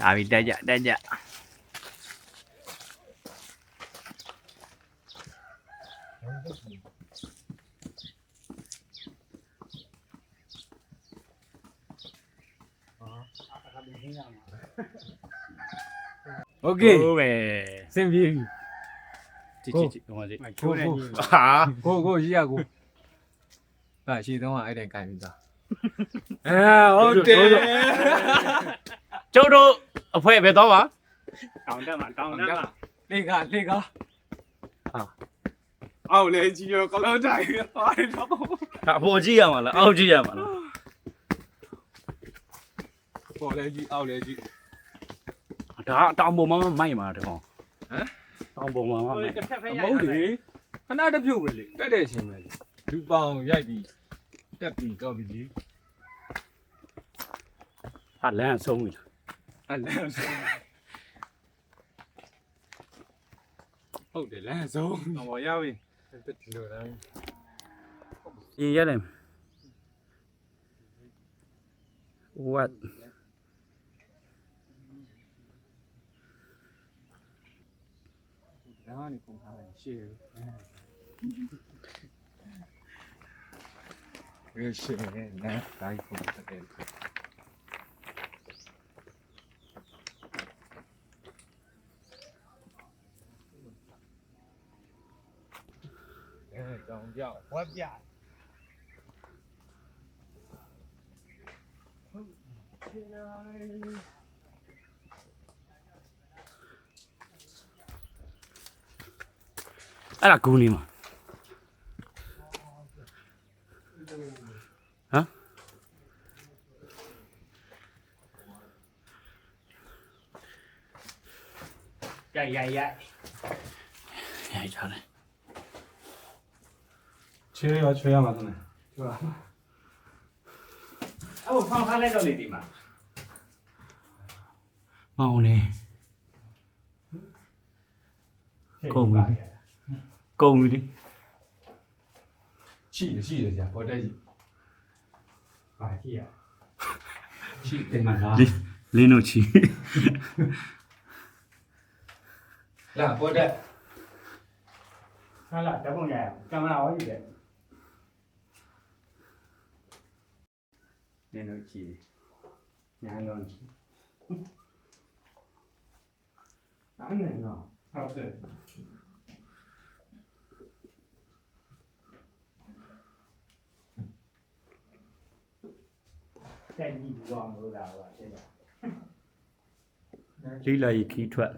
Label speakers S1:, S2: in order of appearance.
S1: လာပြီတက်ကြတက်ကြ
S2: โอเค
S1: ဟုတ်ပဲ
S2: စင်ပြေပြီ
S1: ကြည့်ကြည့်ဟိုမှာကြည့်
S2: ကိုကို
S1: ဟာ
S2: ကိုရှိရကိုဟာရှည်တော့အဲ့တိုင်ကန်ပြီးသားဟုတ်တယ်
S1: ကျုပ်တို့အဖွဲပဲတော့ပါတောင်းတက်မှာတောင်းတက်မှာ
S2: လေကဟာ
S3: အောက်လေကြီးရောကောင်းတိုင်းပါတယ်တော့
S1: အပေါ်ကြည့်ရမှာလားအောက်ကြည့်ရမှာလား
S3: ပေါ်လေကြီးအောက်လေကြီး
S1: ဒါတောင်ပေါ်မှာမိုက်မှာတကောင်တောင်ပေါ်မှာမိုက်
S2: မဟုတ်လေခဏတစ်ပြုတ်ပဲလေတက်တဲ့အချိန်ပဲလေလူပေါင်ရိုက်ပြီးတက်ပြီးတော့ပြီလေ
S1: ဟာလမ်းဆုံးပြီ
S2: အဲ့လမ်းဆုံးဟုတ်တယ်လမ်းဆုံးဟောရပြီတက်တယ်လို့လား
S1: ရင်ရက်လိုက် what
S2: ဒါကနေပုံထားတယ်ရှေ့ရရှေ့နဲ့တိုင်းပုံတက်တယ်တောင်ပြောက်ဝက်ပြ
S1: အဲ့ဒါဂူနေမှာဟမ်ရိုက်ထားတယ်
S3: ချေရောချေရမှာသနဲ့
S1: အဲ့ဟိုဖောင်းထားလိုက်တော့လေဒီမှာမောင်နေကုန်ပြီကုန်ပြီ
S3: ရှိတယ်ကြာပေါ်တက်ကြီး
S2: ပါကြည့်ရ
S3: ရှိတယ်မှာလား
S1: လင်းတို့ချီ
S3: လာပေါ်တက်
S1: ဟာလာတပုံရအောင်ကင်မရာဟောယူတယ်လင်းတို့ချီညာလုံးချီအဲ့နဲ့တော့ဟုတ်တယ်တဲ့ကြီးကြောင်လို့လာပါတဲ့လီလာရီခီးထွက်